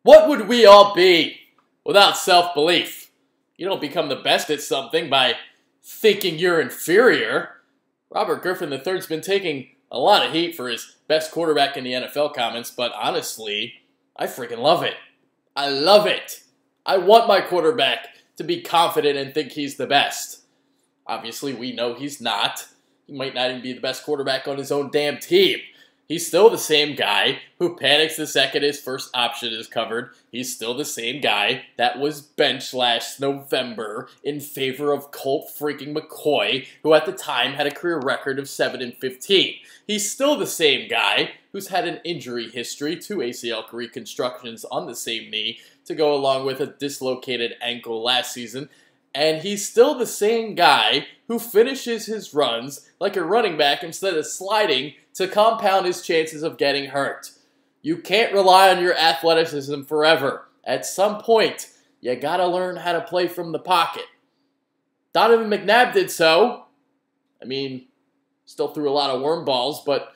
What would we all be without self-belief? You don't become the best at something by thinking you're inferior. Robert Griffin III's been taking a lot of heat for his best quarterback in the NFL comments, but honestly, I freaking love it. I love it. I want my quarterback to be confident and think he's the best. Obviously, we know he's not. He might not even be the best quarterback on his own damn team. He's still the same guy who panics the second his first option is covered. He's still the same guy that was benched last November in favor of Colt freaking McCoy, who at the time had a career record of 7-15. He's still the same guy who's had an injury history, 2 ACL reconstructions on the same knee to go along with a dislocated ankle last season. And he's still the same guy who finishes his runs like a running back instead of sliding to compound his chances of getting hurt. You can't rely on your athleticism forever. At some point, you gotta learn how to play from the pocket. Donovan McNabb did so. I mean, still threw a lot of worm balls, but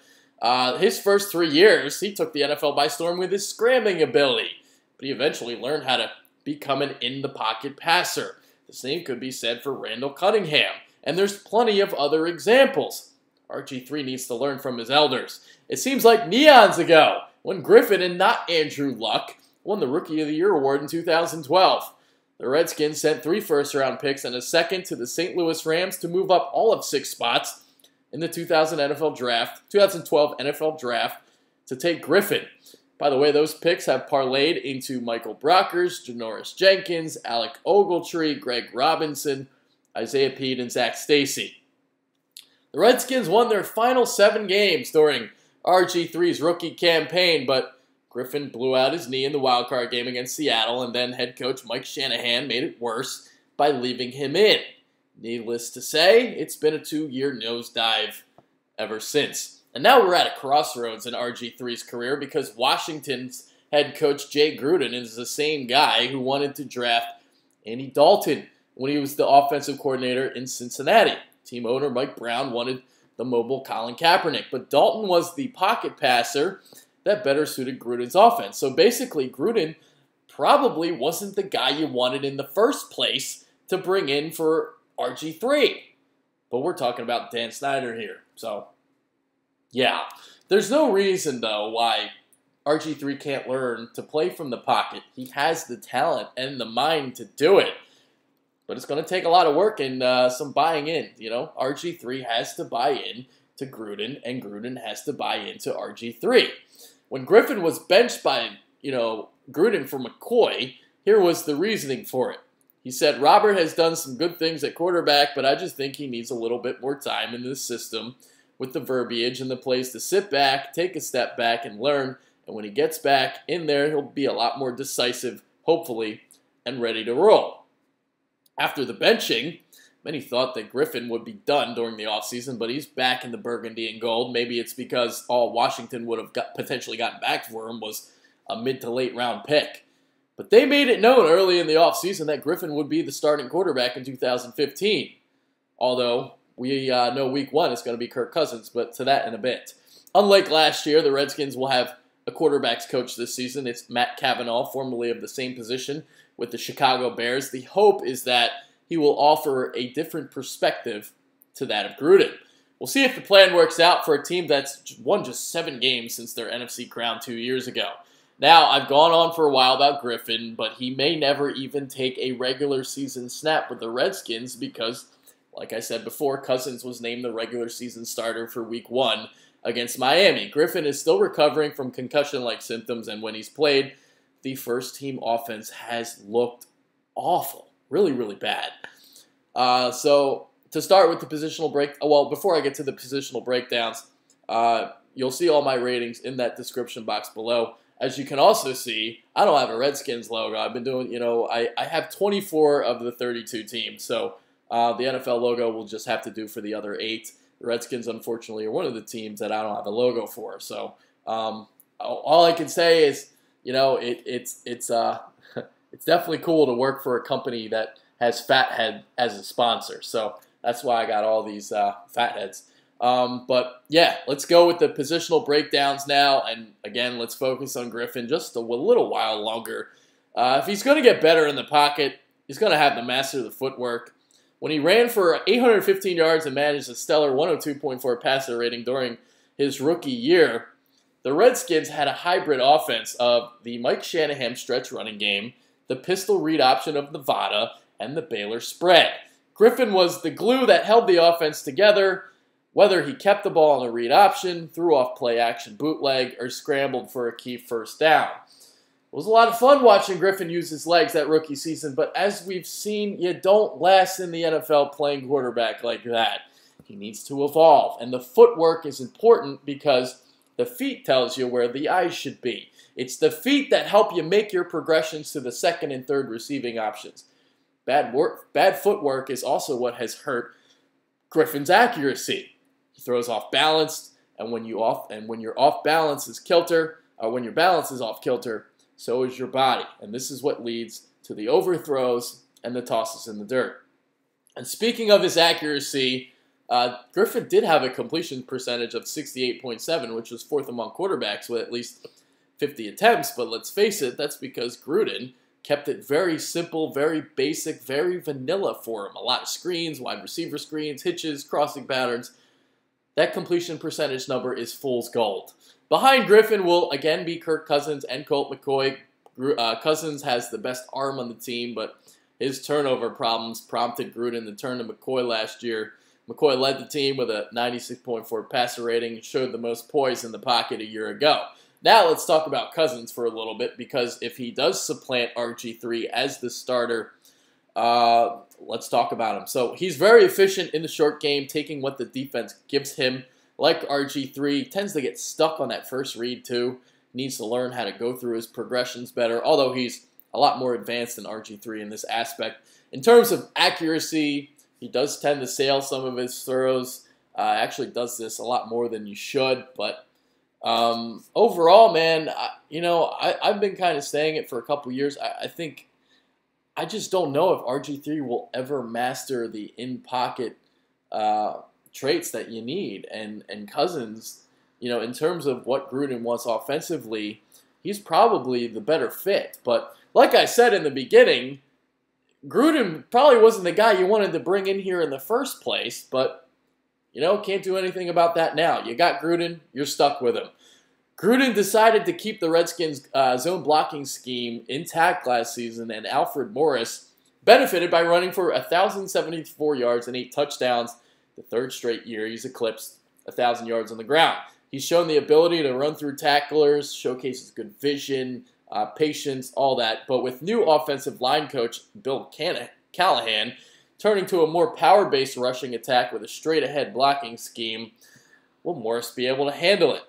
his first 3 years, he took the NFL by storm with his scrambling ability. But he eventually learned how to become an in-the-pocket passer. The same could be said for Randall Cunningham. And there's plenty of other examples. RG3 needs to learn from his elders. It seems like neons ago when Griffin and not Andrew Luck won the Rookie of the Year award in 2012. The Redskins sent 3 first-round picks and a second to the St. Louis Rams to move up all of 6 spots in the 2012 NFL Draft to take Griffin. By the way, those picks have parlayed into Michael Brockers, Janoris Jenkins, Alec Ogletree, Greg Robinson, Isaiah Pede, and Zach Stacy. The Redskins won their final 7 games during RG3's rookie campaign, but Griffin blew out his knee in the wildcard game against Seattle, and then head coach Mike Shanahan made it worse by leaving him in. Needless to say, it's been a 2-year nosedive ever since. And now we're at a crossroads in RG3's career because Washington's head coach Jay Gruden is the same guy who wanted to draft Andy Dalton when he was the offensive coordinator in Cincinnati. Team owner Mike Brown wanted the mobile Colin Kaepernick, but Dalton was the pocket passer that better suited Gruden's offense. So basically, Gruden probably wasn't the guy you wanted in the first place to bring in for RG3. But we're talking about Dan Snyder here, so yeah. There's no reason, though, why RG3 can't learn to play from the pocket. He has the talent and the mind to do it. But it's going to take a lot of work and some buying in. You know, RG3 has to buy in to Gruden, and Gruden has to buy into RG3. When Griffin was benched by, Gruden for McCoy, here was the reasoning for it. He said, Robert has done some good things at quarterback, but I just think he needs a little bit more time in this system with the verbiage and the plays to sit back, take a step back, and learn. And when he gets back in there, he'll be a lot more decisive, hopefully, and ready to roll. After the benching, many thought that Griffin would be done during the offseason, but he's back in the burgundy and gold. Maybe it's because all Washington would have potentially gotten back for him was a mid to late round pick. But they made it known early in the offseason that Griffin would be the starting quarterback in 2015. Although we know week 1 is going to be Kirk Cousins, but to that in a bit. Unlike last year, the Redskins will have a quarterback's coach this season. It's Matt Cavanaugh, formerly of the same position with the Chicago Bears. The hope is that he will offer a different perspective to that of Gruden. We'll see if the plan works out for a team that's won just 7 games since their NFC crown 2 years ago. Now, I've gone on for a while about Griffin, but he may never even take a regular season snap with the Redskins because, like I said before, Cousins was named the regular season starter for week 1 against Miami. Griffin is still recovering from concussion-like symptoms, and when he's played, the first-team offense has looked awful. Really, really bad. So, to start with the positional break, well, before I get to the positional breakdowns, you'll see all my ratings in that description box below. As you can also see, I don't have a Redskins logo. I've been doing, I have 24 of the 32 teams, so the NFL logo will just have to do for the other 8. The Redskins, unfortunately, are one of the teams that I don't have a logo for. So all I can say is, it's definitely cool to work for a company that has Fathead as a sponsor. So that's why I got all these Fatheads. But yeah, let's go with the positional breakdowns now. And again, let's focus on Griffin just a little while longer. If he's going to get better in the pocket, he's going to have to master the footwork. When he ran for 815 yards and managed a stellar 102.4 passer rating during his rookie year, the Redskins had a hybrid offense of the Mike Shanahan stretch running game, the pistol read option of Nevada, and the Baylor spread. Griffin was the glue that held the offense together, whether he kept the ball on the read option, threw off play-action bootleg, or scrambled for a key first down. It was a lot of fun watching Griffin use his legs that rookie season, but as we've seen, you don't last in the NFL playing quarterback like that. He needs to evolve, and the footwork is important because the feet tells you where the eyes should be. It's the feet that help you make your progressions to the second and third receiving options. Bad footwork is also what has hurt Griffin's accuracy. He throws off balance, and when your balance is off kilter, so is your body. And this is what leads to the overthrows and the tosses in the dirt. And speaking of his accuracy, Griffin did have a completion percentage of 68.7, which was fourth among quarterbacks with at least 50 attempts. But let's face it, that's because Gruden kept it very simple, very basic, very vanilla for him. A lot of screens, wide receiver screens, hitches, crossing patterns. That completion percentage number is fool's gold. Behind Griffin will again be Kirk Cousins and Colt McCoy. Cousins has the best arm on the team, but his turnover problems prompted Gruden to turn to McCoy last year. McCoy led the team with a 96.4 passer rating and showed the most poise in the pocket a year ago. Now let's talk about Cousins for a little bit, because if he does supplant RG3 as the starter, let's talk about him. So he's very efficient in the short game, taking what the defense gives him. Like RG3, tends to get stuck on that first read too. Needs to learn how to go through his progressions better, although he's a lot more advanced than RG3 in this aspect. In terms of accuracy, he does tend to sail some of his throws. Actually does this a lot more than you should. But overall, man, I've been kind of saying it for a couple years. I just don't know if RG3 will ever master the in-pocket traits that you need. And Cousins, in terms of what Gruden wants offensively, he's probably the better fit. But like I said in the beginning, Gruden probably wasn't the guy you wanted to bring in here in the first place. But, can't do anything about that now. You got Gruden, you're stuck with him. Gruden decided to keep the Redskins' zone blocking scheme intact last season, and Alfred Morris benefited by running for 1,074 yards and 8 touchdowns. The third straight year he's eclipsed 1,000 yards on the ground. He's shown the ability to run through tacklers, showcases good vision, patience, all that. But with new offensive line coach Bill Callahan turning to a more power-based rushing attack with a straight-ahead blocking scheme, will Morris be able to handle it?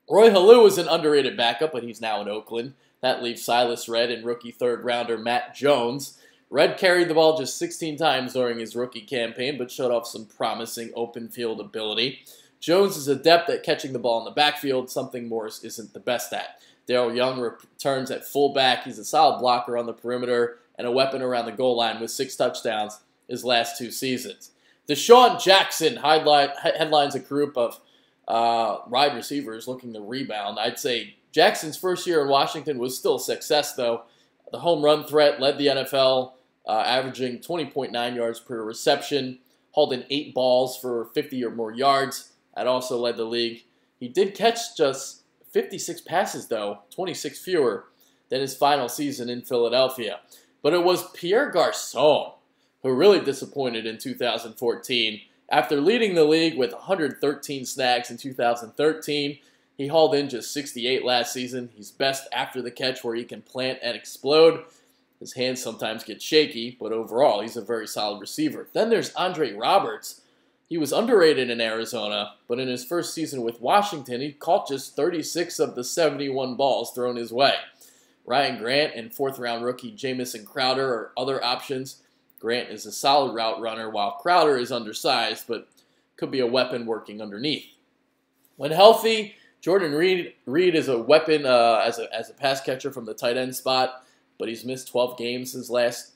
Roy Halou is an underrated backup, but he's now in Oakland. That leaves Silas Red and rookie third-rounder Matt Jones. Red carried the ball just 16 times during his rookie campaign, but showed off some promising open field ability. Jones is adept at catching the ball in the backfield, something Morris isn't the best at. Darryl Young returns at fullback. He's a solid blocker on the perimeter and a weapon around the goal line with 6 touchdowns his last 2 seasons. DeSean Jackson headlines a group of wide receivers looking to rebound. I'd say Jackson's first year in Washington was still a success, though. The home run threat led the NFL, averaging 20.9 yards per reception, hauled in 8 balls for 50 or more yards. That also led the league. He did catch just 56 passes, though, 26 fewer than his final season in Philadelphia. But it was Pierre Garcon who really disappointed in 2014. After leading the league with 113 snags in 2013, he hauled in just 68 last season. He's best after the catch, where he can plant and explode. His hands sometimes get shaky, but overall, he's a very solid receiver. Then there's Andre Roberts. He was underrated in Arizona, but in his first season with Washington, he caught just 36 of the 71 balls thrown his way. Ryan Grant and 4th-round rookie Jamison Crowder are other options. Grant is a solid route runner, while Crowder is undersized, but could be a weapon working underneath. When healthy, Jordan Reed is a weapon as a pass catcher from the tight end spot, but he's missed 12 games his first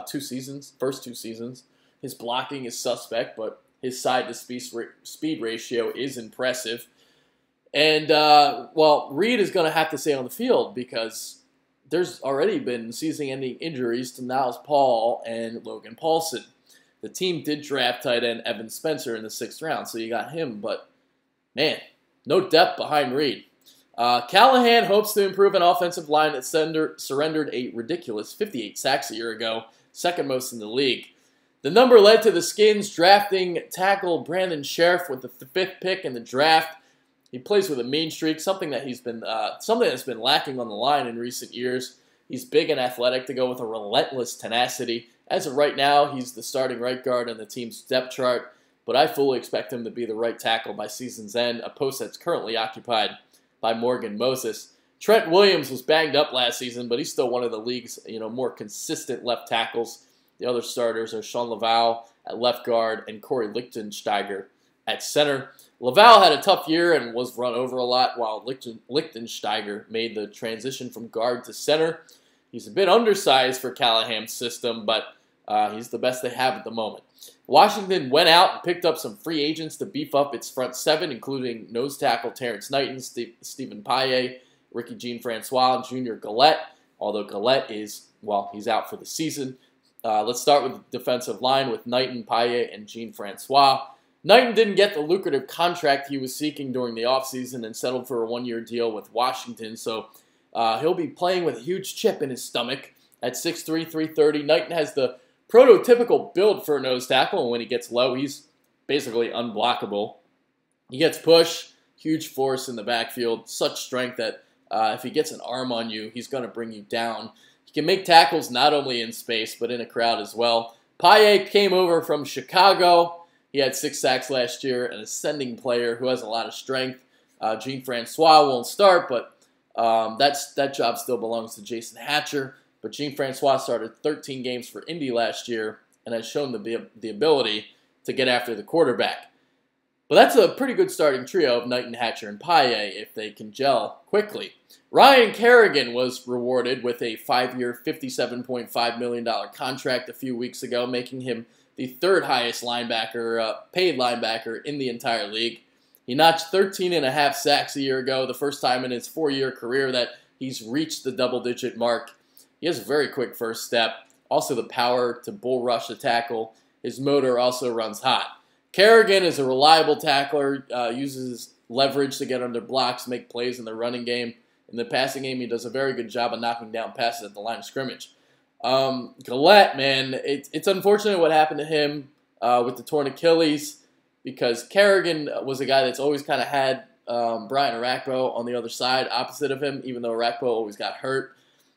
2 seasons. His blocking is suspect, but his side-to-speed ratio is impressive. And, well, Reed is going to have to stay on the field because there's already been season-ending injuries to Niles Paul and Logan Paulson. The team did draft tight end Evan Spencer in the 6th round, so you got him. But, man, no depth behind Reed. Callahan hopes to improve an offensive line that surrendered a ridiculous 58 sacks a year ago, second most in the league. The number led to the Skins drafting tackle Brandon Scherff with the 5th pick in the draft. He plays with a mean streak, something that's been lacking on the line in recent years. He's big and athletic to go with a relentless tenacity. As of right now, he's the starting right guard on the team's depth chart, but I fully expect him to be the right tackle by season's end, a post that's currently occupied by Morgan Moses. Trent Williams was banged up last season, but he's still one of the league's more consistent left tackles. The other starters are Shawn Lauvao at left guard and Kory Lichtensteiger at center. Lauvao had a tough year and was run over a lot, while Lichtensteiger made the transition from guard to center. He's a bit undersized for Callahan's system, but he's the best they have at the moment. Washington went out and picked up some free agents to beef up its front 7, including nose tackle Terrance Knighton, Stephen Paea, Ricky Jean-Francois, and Junior Galette, although Galette is, well, he's out for the season. Let's start with the defensive line with Knighton, Paea, and Jean-Francois. Knighton didn't get the lucrative contract he was seeking during the offseason and settled for a 1-year deal with Washington, so he'll be playing with a huge chip in his stomach. At 6'3", 330, Knighton has the prototypical build for a nose tackle, and when he gets low, he's basically unblockable. He gets push, huge force in the backfield, such strength that if he gets an arm on you, he's going to bring you down. He can make tackles not only in space, but in a crowd as well. Paea came over from Chicago. He had 6 sacks last year, an ascending player who has a lot of strength. Jean-Francois won't start, but that job still belongs to Jason Hatcher. But Jean-Francois started 13 games for Indy last year and has shown the ability to get after the quarterback. But that's a pretty good starting trio of Knighton, Hatcher, and Paea if they can gel quickly. Ryan Kerrigan was rewarded with a 5-year, $57.5 million contract a few weeks ago, making him the 3rd highest paid linebacker in the entire league. He notched 13.5 sacks a year ago, the first time in his 4-year career that he's reached the double-digit mark. He has a very quick first step, also the power to bull rush a tackle. His motor also runs hot. Kerrigan is a reliable tackler, uses leverage to get under blocks, make plays in the running game. In the passing game, he does a very good job of knocking down passes at the line of scrimmage. Galette, man, it's unfortunate what happened to him with the torn Achilles, because Kerrigan was a guy that's always kind of had Brian Orakpo on the other side, opposite of him, even though Orakpo always got hurt.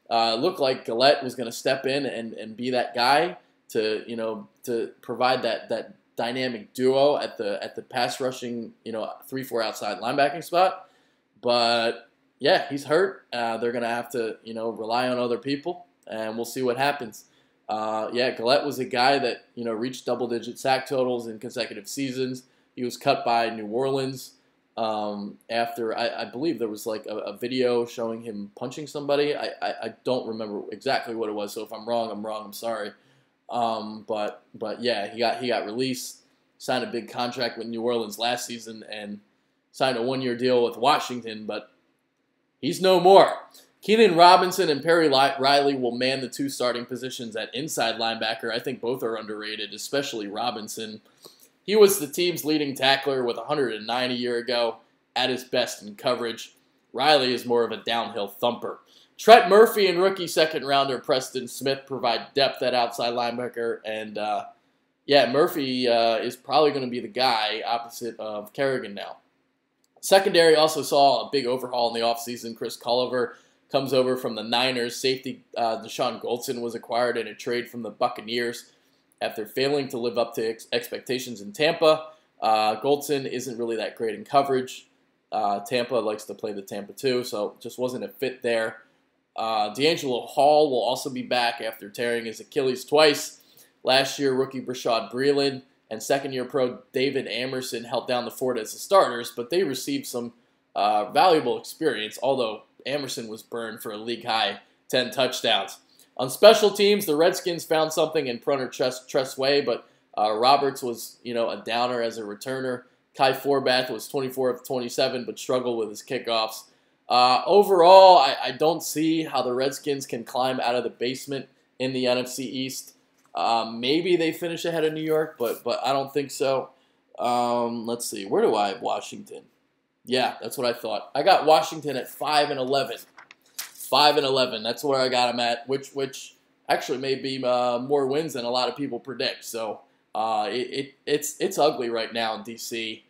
Looked like Galette was going to step in and be that guy to provide that dynamic duo at the pass rushing 3-4 outside linebacking spot. But yeah, he's hurt. They're going to have to rely on other people, and we'll see what happens. Yeah, Galette was a guy that reached double-digit sack totals in consecutive seasons. He was cut by New Orleans after I believe there was like a video showing him punching somebody. I don't remember exactly what it was, so if I'm wrong, I'm sorry. But yeah, he got released, signed a big contract with New Orleans last season, and signed a 1-year deal with Washington, but he's no more. Keenan Robinson and Perry Riley will man the 2 starting positions at inside linebacker. I think both are underrated, especially Robinson. He was the team's leading tackler with 109 a year ago, at his best in coverage. Riley is more of a downhill thumper. Trent Murphy and rookie 2nd-rounder Preston Smith provide depth at outside linebacker, and yeah, Murphy is probably going to be the guy opposite of Kerrigan now. Secondary also saw a big overhaul in the offseason. Chris Culliver comes over from the Niners. Safety DeSean Golston was acquired in a trade from the Buccaneers after failing to live up to expectations in Tampa. Golston isn't really that great in coverage. Tampa likes to play the Tampa 2, so just wasn't a fit there. DeAngelo Hall will also be back after tearing his Achilles twice. Last year, rookie Brashad Breeland and 2nd-year pro David Amerson held down the fort as the starters, but they received some valuable experience, although Amerson was burned for a league-high 10 touchdowns. On special teams, the Redskins found something in punter Tressway, but Roberts was, a downer as a returner. Kai Forbath was 24 of 27, but struggled with his kickoffs. Overall, I don't see how the Redskins can climb out of the basement in the NFC East. Maybe they finish ahead of New York, but I don't think so. Let's see. Where do I have Washington? Yeah, that's what I thought. I got Washington at 5-11. 5-11. That's where I got them at, which actually may be more wins than a lot of people predict. So it's ugly right now in DC.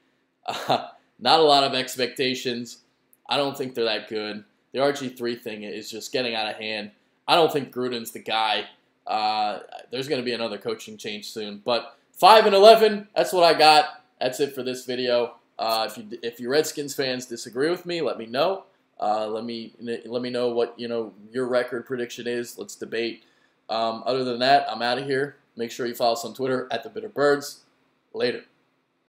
Not a lot of expectations. I don't think they're that good. The RG3 thing is just getting out of hand. I don't think Gruden's the guy. There's going to be another coaching change soon. But 5-11, that's what I got. That's it for this video. If you Redskins fans disagree with me, let me know. Let me know what your record prediction is. Let's debate. Other than that, I'm out of here. Make sure you follow us on Twitter @TheBitterBirds. Later.